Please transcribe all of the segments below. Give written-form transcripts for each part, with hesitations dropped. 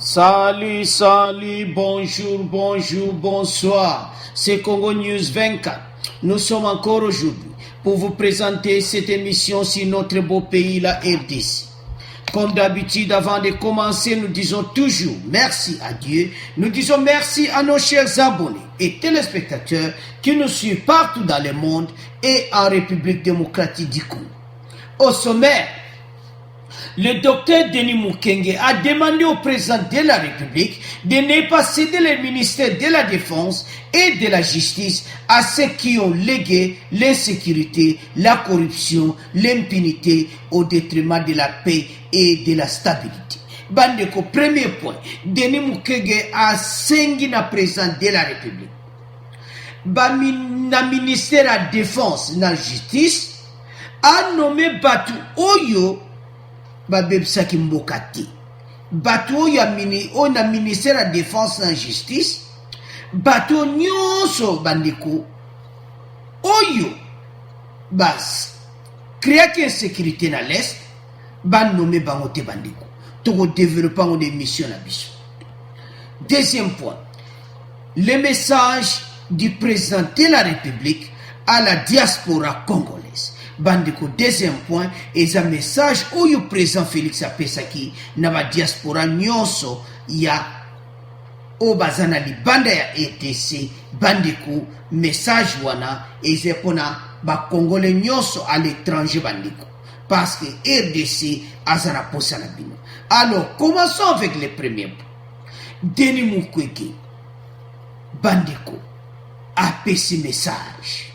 Salut, salut, bonjour, bonjour, bonsoir. C'est Congo News 24. Nous sommes encore aujourd'hui pour vous présenter cette émission sur notre beau pays, la RDC. Comme d'habitude, avant de commencer, nous disons toujours merci à Dieu. Nous disons merci à nos chers abonnés et téléspectateurs qui nous suivent partout dans le monde et en République démocratique du Congo. Au sommaire, le docteur Denis Mukwege a demandé au président de la République de ne pas céder le ministère de la Défense et de la Justice à ceux qui ont légué l'insécurité, la corruption, l'impunité au détriment de la paix et de la stabilité. Bandeko, premier point, Denis Mukwege a sengi na président de la République. Na ministère de la Défense et de la Justice a nommé Batu Oyo babebisaki mboka te bato oyo na ministère ya défense na justice bato nyonso bandeko oyo créaki insécurité na l'est banome bango te bandeko tokodéveloppe yango des missions na biso. Deuxième point, le message du président de la République à la diaspora congolaise. Bandeko, deuxième point, et un message où le président Félix apesaki na ba diaspora nyonso ya obazana libanda ya ETC. Bandeko, message wana eze pona ba congolais nyonso à l'étranger bandeko, parce que RDC azana posa na bino. Alors commençons avec le premier point. Denis Mukwege bandeko apesi message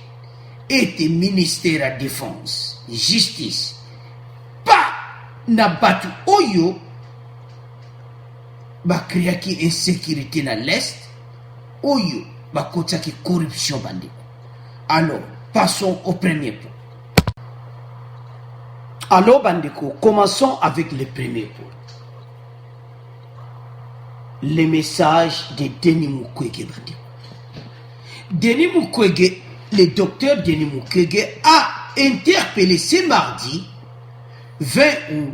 était ministère de la Défense, Justice, pas na batu oyo ba créaki insécurité na l'Est, oyo ba kotiaki corruption bandeko. Alors, passons au premier point. Alors bandeko, commençons avec le premier point. Le message de Denis Mukwege bandeko. Denis Mukwege, le docteur Denis Mukwege a interpellé ce mardi 20 août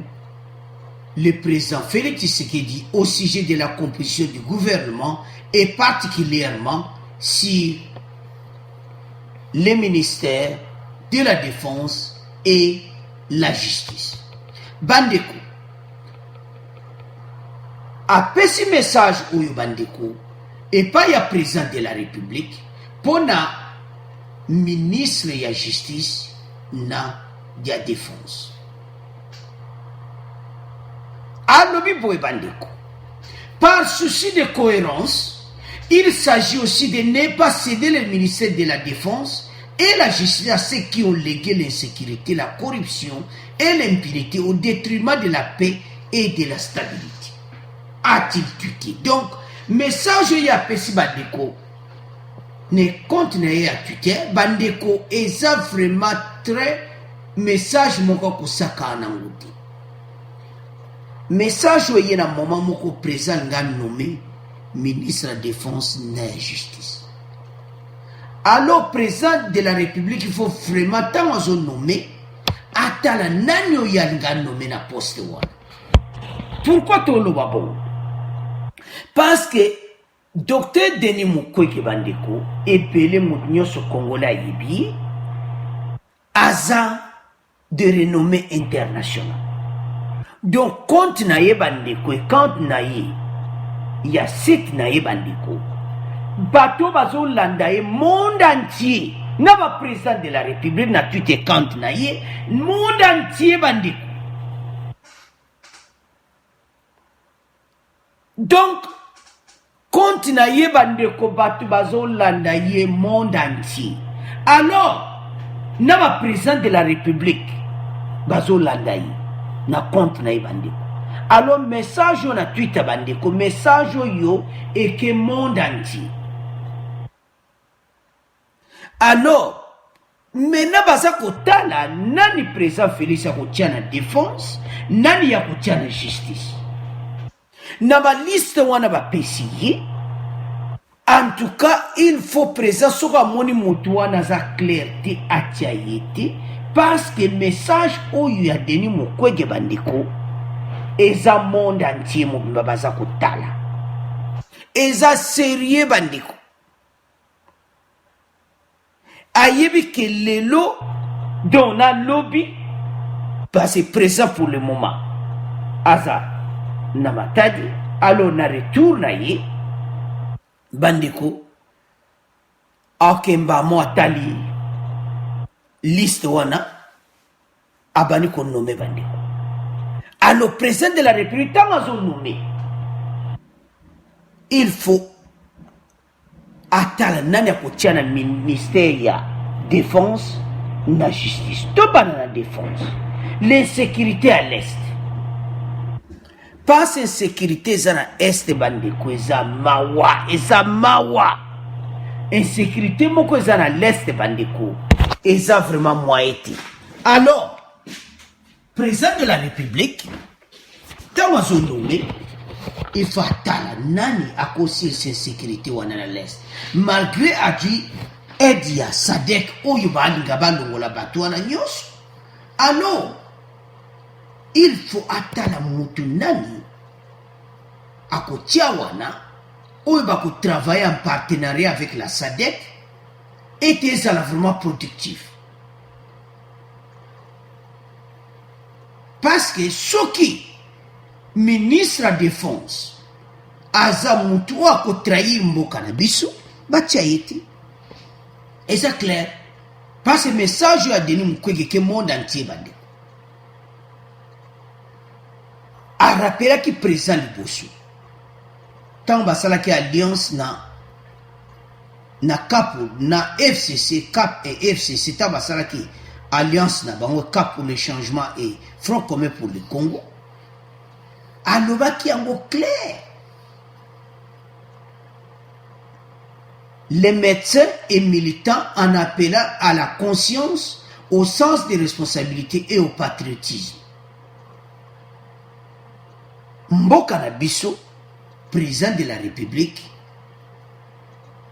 le président Félix Tshisekedi au sujet de la composition du gouvernement et particulièrement sur les ministères de la Défense et la Justice. Bandeko, après ce message au Bandeko et pas le président de la République pour na ministre de la Justice na de la Défense. Par souci de cohérence, il s'agit aussi de ne pas céder le ministère de la Défense et la Justice à ceux qui ont légué l'insécurité, la corruption et l'impunité au détriment de la paix et de la stabilité. A-t-il tué? Donc, message ya pesi bandeko ne compte na ya tuté bandeko eza vraiment très message moko kusaka na nguti. Message oye na moment moko président nga nommé ministre de la Défense et de la Justice. Alors président de la République il faut vraiment tant azo nommé atala nani oya nga nommé na poste wana. Pourquoi tolo babo? Parce que docteur Denis Mukwege bandeko epele mounyoso congolais yebi aza de renommée internationale. Donc compte na ye bandeko et compte na ye ya site na ye bandeko bato bazo landa ye monde entier na ba président de la République na tout et compte na ye monde entier bandeko. Donc compte na ye bandeko bato bazo landa ye monde entier. Alors na ba président de la République bazo landa ye na compte na ye bandeko. Alors message yo na Twitter bandeko, message yo et que monde entier. Alors maintenant baza kotala nani président Félix ya kotia na défense, nani ya kotia na justice. Na ba liste wana ba pesi. En tout cas, il faut présent soka moni mutu wana za clarté atia yete parce que message oyo ya Denis Mukwege bandeko eza monde entier mobimba baza kotala eza sérieux bandeko ayebi ke lelo donc na lobby parce que présent pour le moment aza na matadi alors na retour na ye bandeko akemba mo atali liste wana abani ko nommé bandeko alors président de la république tant azo nommé il faut atala nani akotia na ministère ya défense na justice to bana na défense l'insécurité à l'est pas insécurité eza na est bandeko eza mawa insécurité moko eza na l'est bandeko eza vraiment moyen te alors président de la république ntango azonome il faut atala nani akosilisa insécurité wana na l'est malgré adi aide ya sadek oyo balinga balongola bato wana nyonso alors il faut atala mutu nani akotia wana oyo bakotravaille en partenariat avec la sadek et ezala vraiment productif parce que soki ministre ya défense aza mutu oyo akotrahir mboka na biso batia ye te eza clair parce que message oyo adeni Mukwege ke monde entier bandeko arapelaki président liboso ntango basalaki alliance na capo na FCC cap et FCC ntango basalaki alliance na bango cap pour le changement et front commun pour le Congo alobaki yango clair les médecins et militants en appelant à la conscience, au sens des responsabilités et au patriotisme. Mboka na biso, président de la République,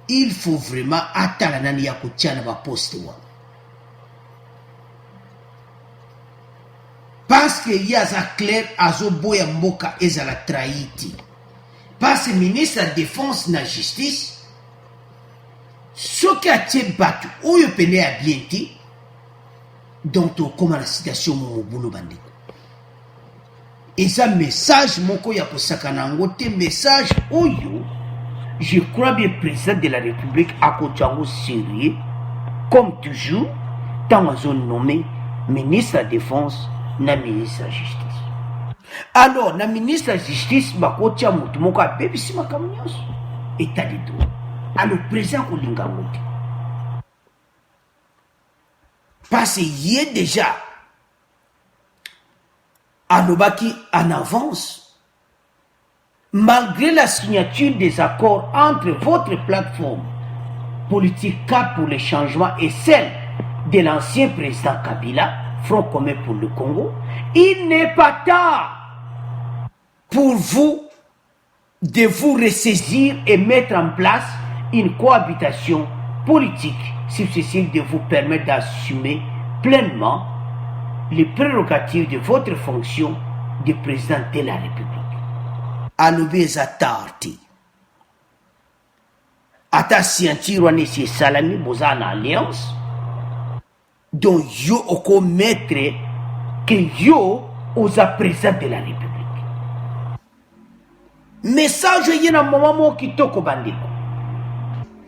il faut vraiment atala nani ya kotia na ba poste wa. Parce que y a ça clair azo boya mboka ezala trahiti. Parce que ministre de la défense na justice soki atie bato oyo pene ya bien te donc tokóma na situation mobulu bandeko eza message moko ya kosakana yango te message oyo je crois bien président de la république akotia yango sérieux comme toujours ntango azonommé ministre de la défense na ministre de la justice alors na ministre de la justice bakotia moto moko abebisi makambo nyonso état de droit alors président kolinga moto parce qu'il y est déjà alobaki en avance malgré la signature des accords entre votre plateforme politique Cap pour le changement et celle de l'ancien président Kabila Front commun pour le Congo, il n'est pas tard pour vous de vous ressaisir et mettre en place une cohabitation politique susceptible de vous permettre d'assumer pleinement les prérogatives de votre fonction de président de la République. Alobeza tarti. Ata siantirwa nesi salami bozana alliance. Donc yo oko mettre que yo osa président de la République. Message yena mama mo kitoko bandeko.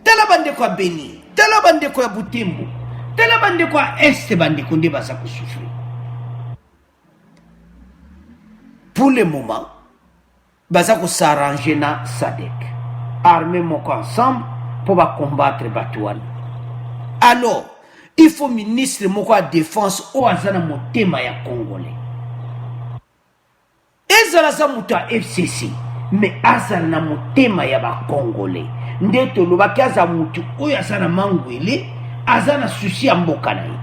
Tala bandeko ya Beni, tala bandeko ya Butembo, tala bandeko ya Est bandeko nde baza kosouffrir. Pour le moment, baza ko s'arranger na SADC. Armée moko ensemble pour combattre Batouane. Alors, il faut ministre moko à défense au azana motema ya Congolais. Ezala za mutu ya FCC, mais azala na motema ya ba Congolais. Ndeto lobaki aza mutu oyo azana mangwele, azana souci ya mboka na ye.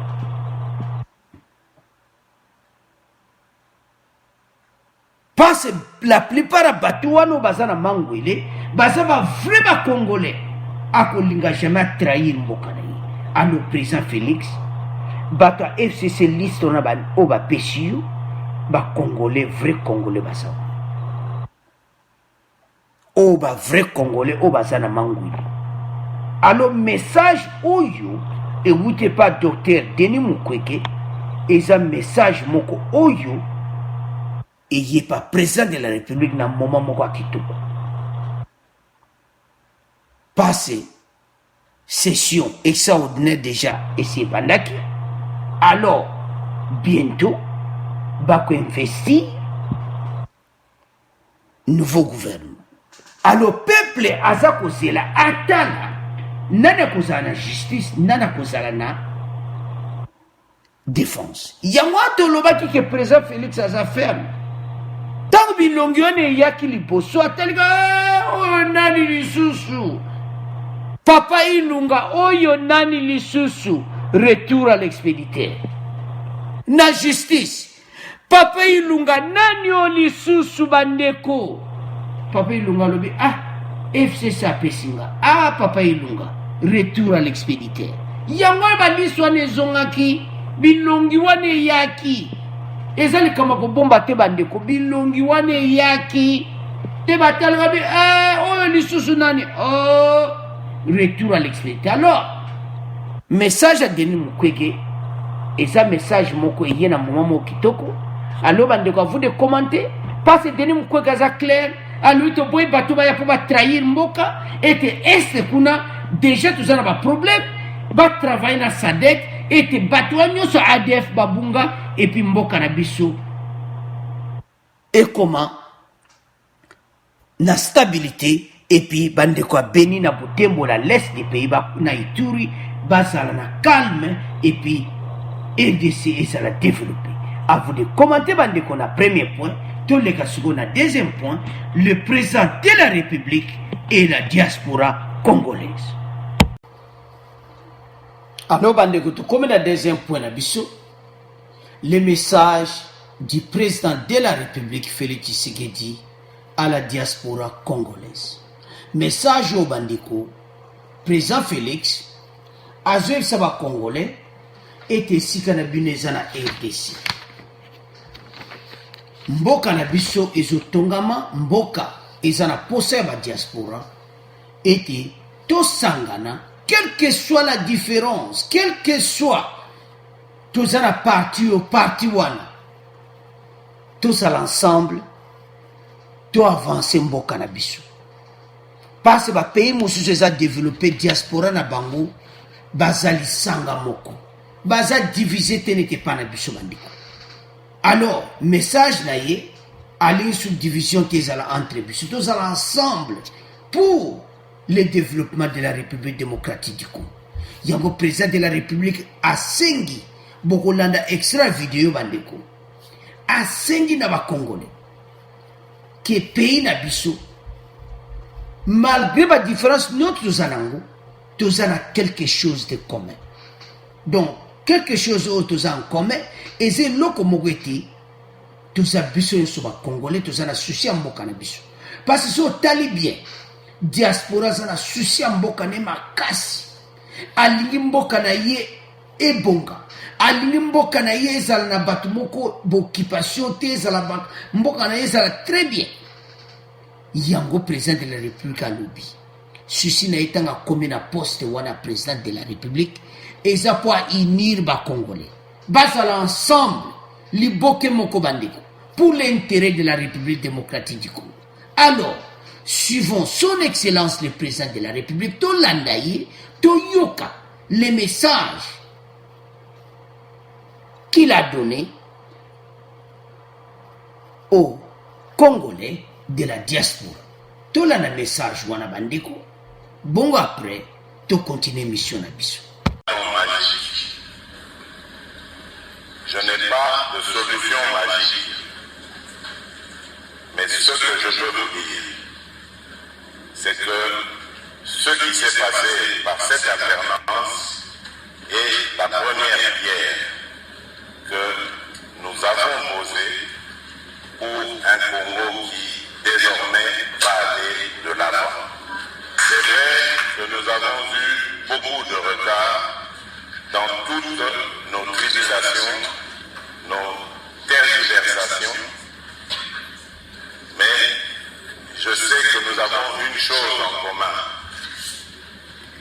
Parce que la plupart de Batouano bazana mangwele, bazaba vraiment Congolais. Akolinga jamais trahir mboka na ye. Alors président Félix, bato FCC liste on a ba oba pesio, ba Congolais, vrai Congolais basa. Oh ba vrai Congolais, oh basa na mangui. Alors message oyo et vous pas docteur Denis Mukwege et un message moko oyo et il pas président de la République dans moment moko akitoko. Passé session extraordinaire déjà et c'est bandaki. Alors bientôt bako investir nouveau gouvernement. Alors peuple aza kozela atala nana kozala na justice nana kozala na défense. Yango atolobaki ke président Félix aza ferme. Tant bilongi wana eyaki liboso atalika oyo nani lisusu. Papa Ilunga oyo nani lisusu. Retour à l'expéditeur. Na justice. Papa Ilunga nani o lisusu bandeko. Papa Ilunga lobi FCC apesinga. Papa Ilunga. Retour à l'expéditeur. Yango baliso wana ezongaki. Bilongi wana eyaki. Ezali kama kobomba te bandeko. Bilongi wana eyaki. Te batalaka bi oyo lisusu nani. Retour à l'expéditeur. Alors, message à Denis Mukwege. Et ça message moko yé na moment mo kitoko. Alors bandeko vous de commenter parce que Denis Mukwege aza clair. Alors to boy bato ba ya pour ba trahir mboka et te est kuna déjà tout ça na ba problème. Ba travailler na SADC et te bato nyoso ADF babunga et puis mboka na biso. Et comment na stabilité et puis bandeko beni na Butembo la l'est des pays na Ituri basala na calme et puis RDC et ça l'a développé. À vous de commenter bandeko na premier point, tous les cas na deuxième point, le président de la République et la diaspora congolaise. Alors bandeko to comme na deuxième point na biso, le message du président de la République Félix Tshisekedi à la diaspora congolaise. Message au bandeko, président Félix, Azoev Saba Congolais, était si kanabineza na RDC. Mboka na biso ezotongama, mboka ezana posa ya diaspora, était to sangana, quelle que soit la différence, quelle que soit, tous à parti au parti wana, tous à l'ensemble, to avancer mboka na biso. Parce que ba pays mosusu eza développé diaspora na bango bazali sanga moko baza divisé tenete pa na biso bandiko. Alors message na ye aller sur division tezala entre biso tozala ensemble pour le développement de la République démocratique du Congo. Yango président de la République asengi bokolanda extra vidéo bandiko asengi na ba Congolais que pays na biso malgré la différence, nous avons quelque chose de commun. Donc, quelque chose d'autre en commun, et c'est là que nous avons besoin de Congolais, nous avons souci en Bokanabiso. Parce que c'est talibien, diaspora, nous avons souci en Bokanema kasi. Alingi Mbokanaye et Bonga. Alingi Mbokanaye, ça n'a pas beaucoup d'occupation, ça n'a pas Mbokanaye, ça très bien. Yango président de la République à lobby. Ceci n'a été comme un poste wana président de la République et ça pour unir ba Congolais. Basala ensemble li boke moko bandeko pour l'intérêt de la République démocratique du Congo. Alors, suivons son excellence le président de la République to landaye to yoka les messages qu'il a donné aux Congolais de la diaspora. Tout le message wana bandeko. Bon après, tu continues mission na biso. Je n'ai pas de solution magique. Mais ce que je peux vous dire, c'est que ce qui s'est passé par cette alternance est la première pierre que nous avons posée pour un Congo qui désormais va aller de l'avant. C'est vrai que nous avons eu beaucoup de retard dans toutes nos tribulations, nos tergiversations je sais que nous avons une chose en commun,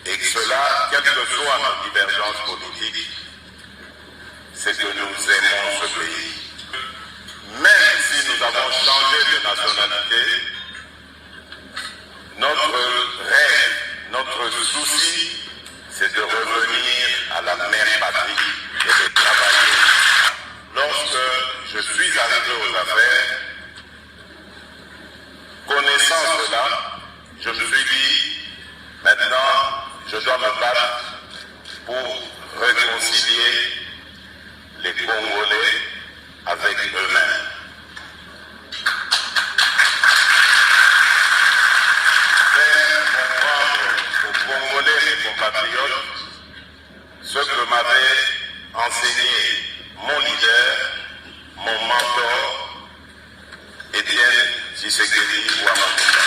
et que cela, quelle que soit notre divergence politique, c'est que nous aimons ce pays. Même si nous avons changé de nationalité, notre rêve, notre souci, c'est de revenir à la mère patrie et de travailler. Lorsque je suis arrivé aux affaires, connaissant cela, je me suis dit, maintenant, je dois me battre pour réconcilier les Congolais avec eux-mêmes. Faire comprendre aux Congolais, mes compatriotes, ce que m'avait enseigné mon leader, mon mentor, Étienne Tshisekedi Ouamouka.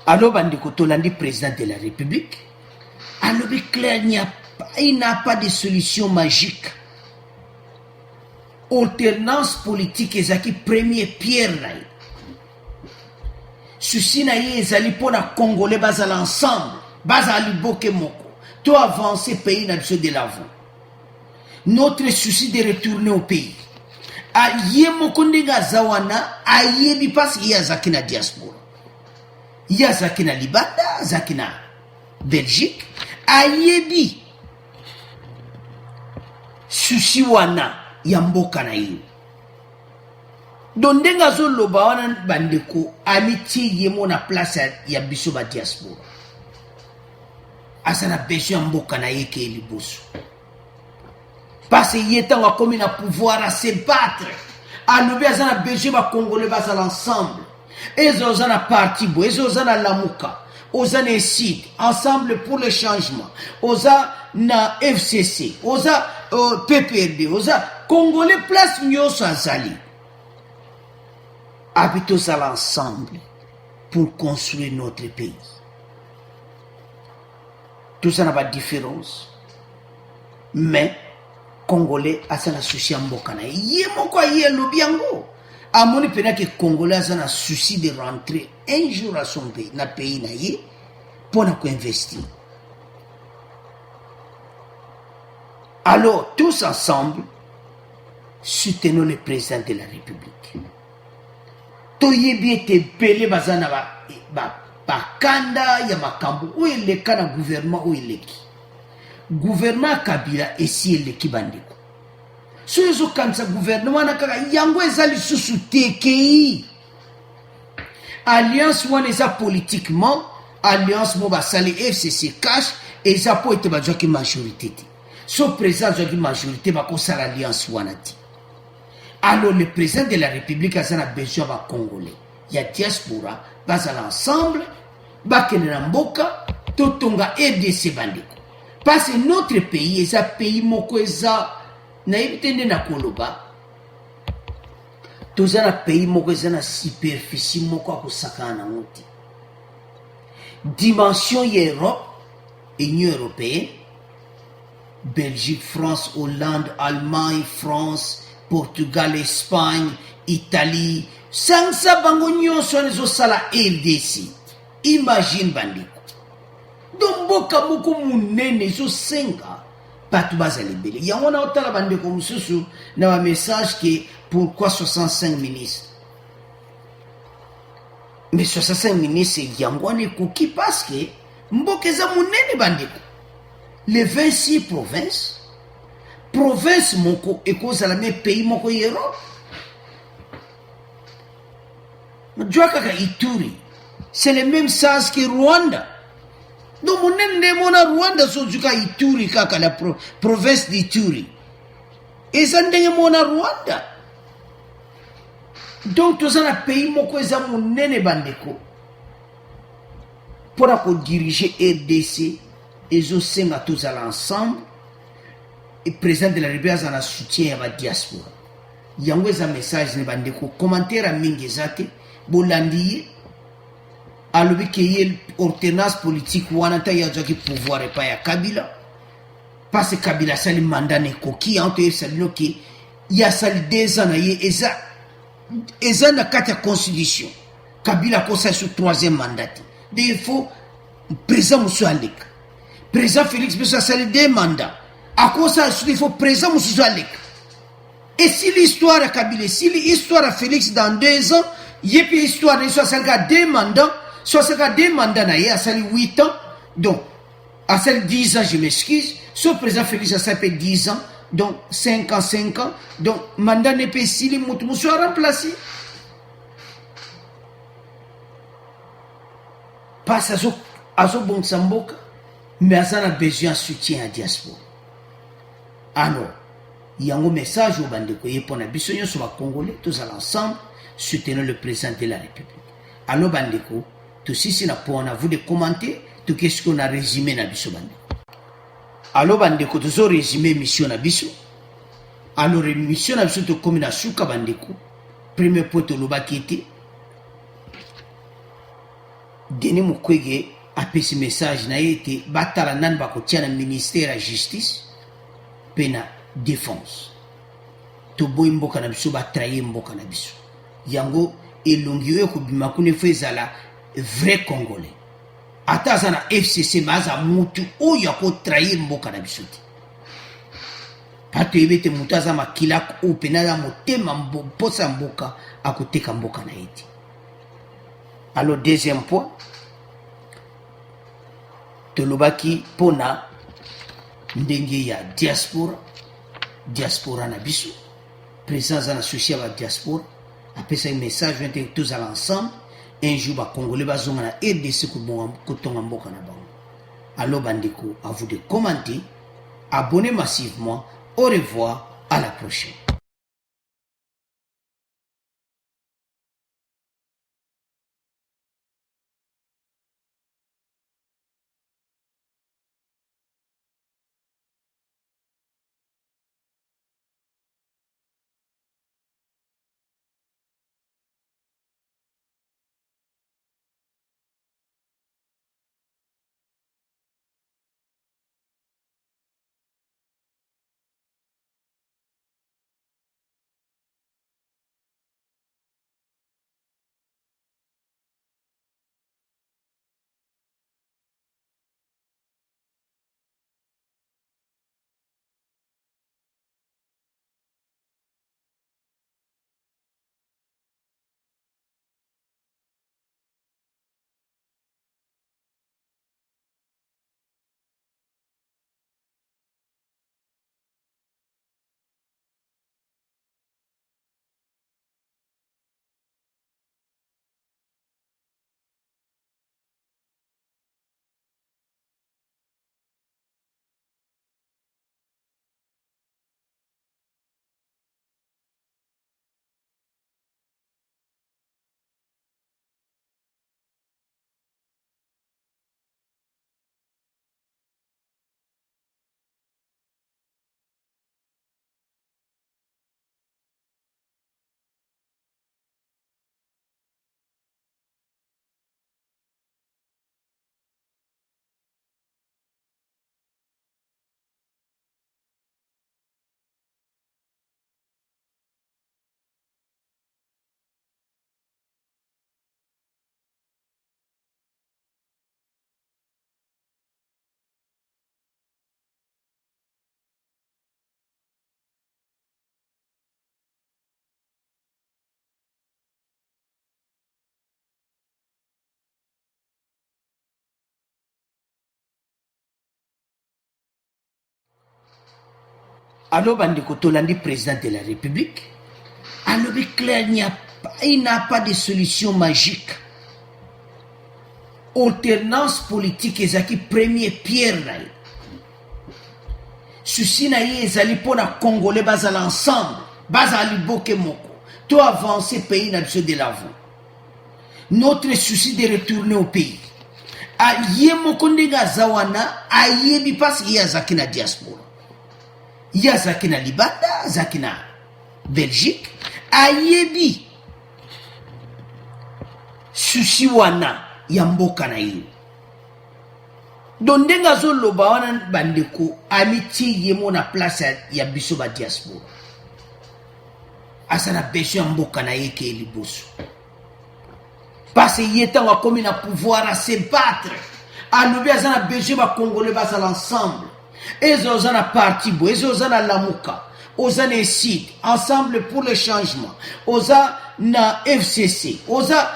Alors, Bandeko Tolandi, président de la République, alors clair, il n'a pas de solution magique. Alternance politique est premier pierre. Souci na ye ezali pour na Congolais bazala ensemble, bazali boke moko, to avancer pays na biso de l'avant. Notre souci de retourner au pays. A ye moko ndenge zawana, a ye bi parce qu'il y a zaki na diaspora. Il y a zaki na Libanda, zaki na Belgique, a ye bi souci wana ya mboka na ye. Donc ndenga zo loba wana bandeko amitié yemo na place ya biso ba diaspora. Asana besoin mboka na ye ke liboso. Parce qu'il est temps comme na pouvoir à se battre. Alobi asana besoin ba Congolais basa l'ensemble. Ezo zana parti bo, ezo zana lamuka, ozana SID, ensemble pour le changement. Oza na FCC, oza PPRD, oza Congolais place nyoso azali. Habitons ensemble pour construire notre pays. Tout ça n'a pas de différence. Mais, Congolais, a ça souci en bokana. Yé moko yé lobiango. A mon pena que Congolais a un souci de rentrer un jour à son pays, na pays na yé, pour na investir. Alors, tous ensemble, soutenons le président de la République. Toyebi ete pele bazana ba kanda ya makambu ou eleka na gouvernement ou eleki. Gouvernement Kabila esi eleki bandeko. So ezo kanisa gouvernement na kaka yango ezali susu tekei. Alliance wana eza politiquement, alliance mo basali FCC cash eza po ete bazwaki majorité te. So président azwaki majorité bakosala alliance wana te. Alors le président de la République a besoin de Congolais. Il y a diaspora, bazala ensemble, bakene na mboka, totonga RDC bandeko. Parce que notre pays est un pays moko eza na ibitende na koloba. Toza na pays moko eza na superficie moko akosaka na muti. Dimension Europe, Union européenne, Belgique, France, Hollande, Allemagne, France, Portugal, Espagne, Italie, Sansa bango nyonso nezo sala RDC. Imagine bandeko. Domboka moko munene zo senga batu bazali bele. Yango na otala bandeko mususu na ba message que pourquoi 65 ministres. Mais 65 ministres yango ne koki parce que mboka za munene bandeko. Les 26 provinces province moko ekozala me pays moko Europe. Kaka Ituri, c'est le même sens que Rwanda. Donc mon mona Rwanda sojuka Ituri kaka la province d'Ituri. Et ça ndenge mona Rwanda. Donc tous un pays moko eza monene bandeko. Pour ko diriger RDC, ezo senga tous ensemble. Et président de la République a un soutien à la diaspora. Yango eza message ne bandeko commentaire à mingezate bolandi alobi ke yel alternance politique wana ta ya jaki pouvoir et pas ya Kabila parce que Kabila sali mandat ne koki en te sabino ki ya sali 2 ans na ye eza na kati ya constitution Kabila ko sa sur 3e mandat de il faut président musu aleka président Félix Besso sali 2 mandats à cause ça il faut président musu aleka et si l'histoire à Kabila si l'histoire à Félix dans 2 ans yepi histoire de soit sali 2 mandats soit sali 2 mandats na ye a sali 8 ans donc à celle 10 ans, je m'excuse. Ce président Félix a fait 10 ans, donc 5 ans. Donc, mandat n'est pas si les moutons sont remplacés. Pas à ce bon samboka, mais ça a besoin de soutien à la diaspora. Alors, il y a un message au bandeko, il y a un bisogno sur les Congolais, tous ensemble, soutenir le président de la République. Alors, bandeko, tout si n'a pas à vous de commenter. Tout qu'est-ce qu'on a résumé na biso bande. Alors bandeko tozo résumé mission na biso. Alors mission na biso to komi na suka bandeko. Premier point to lobaki ete Denis Mukwege apesi message na ete batala nan bako tia na ministère ya justice pe na défense. To boy mboka na biso ba trahir mboka na biso. Yango elongi yo ko bima kune fezala vrai Congolais. Ata na FCC maza mutu oyo ko trahir mboka na biso te. Pato yebete mutu aza makila ko pena na motema mposa mboka akoteka mboka na ete. Alors deuxième point tolobaki pona ndenge ya diaspora na biso présence na souci ya diaspora apesa un message entre tous à l'ensemble. Un jour, les Congolais vont na RDC ko tonga mboka na bango. Alors bandeko, à vous de commenter, abonnez massivement. Au revoir, à la prochaine. Alors, bandeko tolandi président de la République. Alors, clair, il n'a pas de solution magique. Alternance politique ezaki premier pierre na ye. Souci na ye ezali pona Congolais bazala ensemble, bazali boke moko. To avancer pays na biso de l'avant. Notre souci de retourner au pays. Aye moko ndenge zawana ayebi parce qu'il y a zaki na diaspora. Il y a zaki na Libanda, zaki na Belgique, ayebi souci wana ya mboka na ye. donc ndenga zo loba wana bandeko amitié yemo na place ya biso ba diaspora asana besoin mboka na yeke liboso parce que yetanga comme na pouvoir à se battre alobi azana besoin ba congolais basa l'ensemble ezo zana parti bo ezo zana lamuka oza na SID ensemble pour le changement oza na FCC oza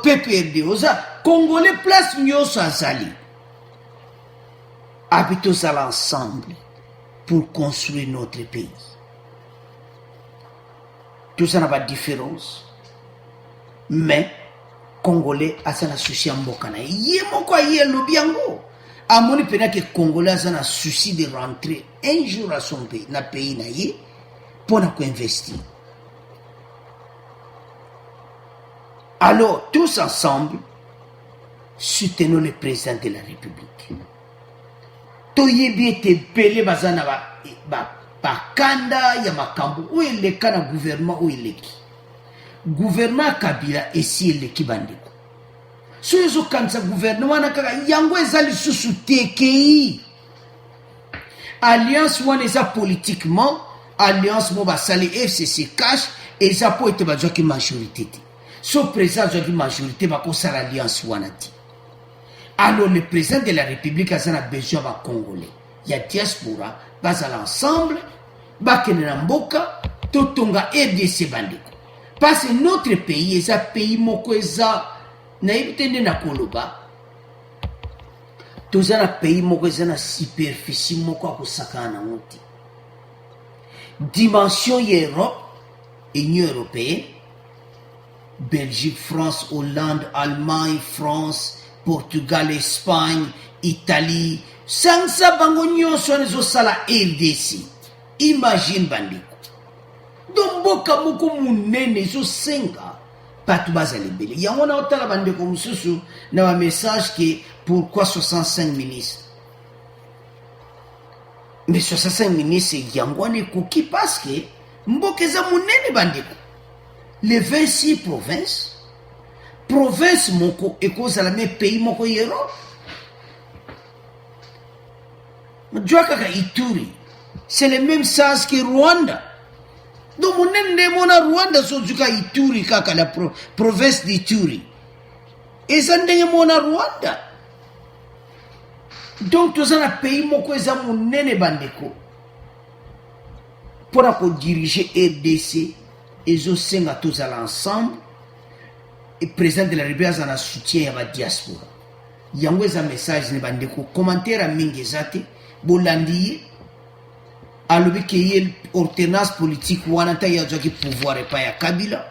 PPRD oza congolais place nyonso azali habitons à l'ensemble pour construire notre pays. Tout ça n'a pas de différence. Mais, Congolais, ça n'a souci en bokana. Yé moko yé lobiango. A moni pena que Congolais, ça n'a souci de rentrer un jour à son pays, na pays na yé, pour na ko investir. Alors, tous ensemble, soutenons le président de la République. Toyebi ete pele bazana ba kanda ya makambo ou eleka na gouvernement ou eleki gouvernement Kabila esi eleki bandeko so ezo kanisa gouvernement na kaka yango ezali susu tekei alliance wana eza politiquement alliance mo basali FCC cash eza po ete bazwaki majorité te so président azwaki majorité bakosala alliance wana ti. Alors le président de la République a besoin de Congolais. Il y a diaspora, bas à l'ensemble, bakene mboka, totonga RDC bandeko. Parce que notre pays est un pays moko eza na ibitende na koloba. Toza na pays moko eza na superficie moko akosaka na ngoti. Dimension Europe, Union européenne, Belgique, France, Hollande, Allemagne, France, Portugal, Espagne, Italie, sansa bango nyonso nezo sala RDC. Imagine bandeko. Domboka moko munene zo senga patu bazali bele. Yango na otala bandeko mususu na wa message que pourquoi 65 ministres. Mais 65 ministres yango ne koki parce que mboka za munene bandeko. Les 26 provinces province moko ekozala me pays moko Europe. Djouaka Ituri, c'est le même sens que Rwanda. Donc mon mona Rwanda so djuka Ituri kaka la province d'Ituri. Et ça ndenge mona Rwanda. Donc tout ça na pays moko eza monene bandeko. Pour ko diriger RDC, ezo senga tous à l'ensemble. Et président de la République a un soutien à la diaspora. Il y a un message ne bandeko commentaire à mingezate bolandi alobi que y alternance politique wana ta ya joki pouvoir et pas ya Kabila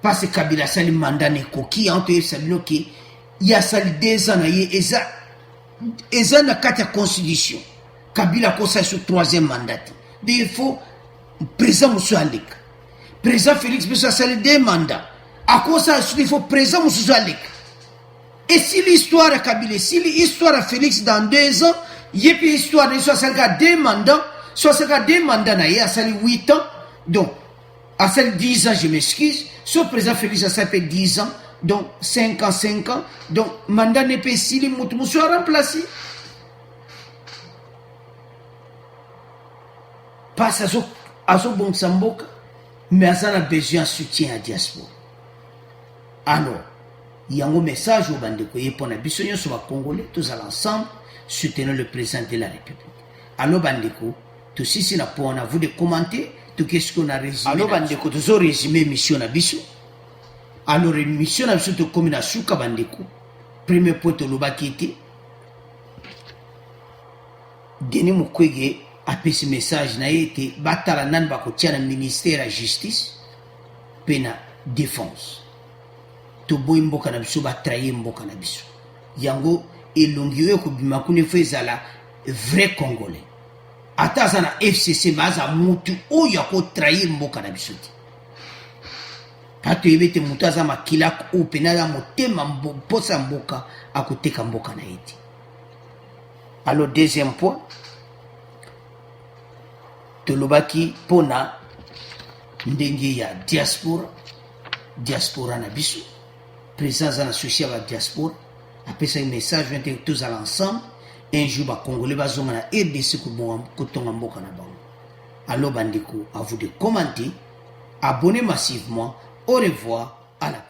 parce que Kabila sali mandat ne koki entre sabino que il y a sali 2 ans na ye eza na kata constitution Kabila ko sa sur 3e mandat. Il faut président Moussoualek président Félix Bissou sali 2 mandats. À quoi ça, il faut présent Moussoualek. Et si l'histoire a Kabila, si l'histoire a Félix dans 2 ans, il y a une histoire de 2 mandats, 2 mandats, il y a 8 ans, donc, à 10 ans, je m'excuse, soit président Félix a 10 ans, donc 5 ans, donc, mandat n'est pas si les Moussou a remplacé. Pas à ce bon samboka, mais à ça, on a besoin de soutien à la diaspora. Alors, il y a un message au bandeko pour la bisogno sur les Congolais, tous ensemble, soutenons le président de la République. Alors, bandeko, tout si na pour vous de commenter, tout qu'est-ce qu'on a résumé. Alors, bandeko, tous ont résumé mission na biso. Alors, mission na biso de commune à Souka bandeko. Premier point de l'obakité. Denis Mukwege a fait ce message na été batala nan bako tia ministère de la justice, pena défense. To boy mboka na biso ba trahir mboka na biso yango elongi yo ko bima kune fezala vrai congolais ata sana FCC baza mutu oyo ko trahir mboka na biso ti pato yebete mutu aza makila o penala motema mbosa mboka akoteka mboka na yeti. Alors deuxième point tolobaki pona ndenge ya diaspora na biso président à la société à la diaspora, après ça un message tous à l'ensemble, un jour ba Congolais bazonga na RDC kotonga mboka na bango. Alors bandeko, à vous de commenter, abonnez massivement. Au revoir, à la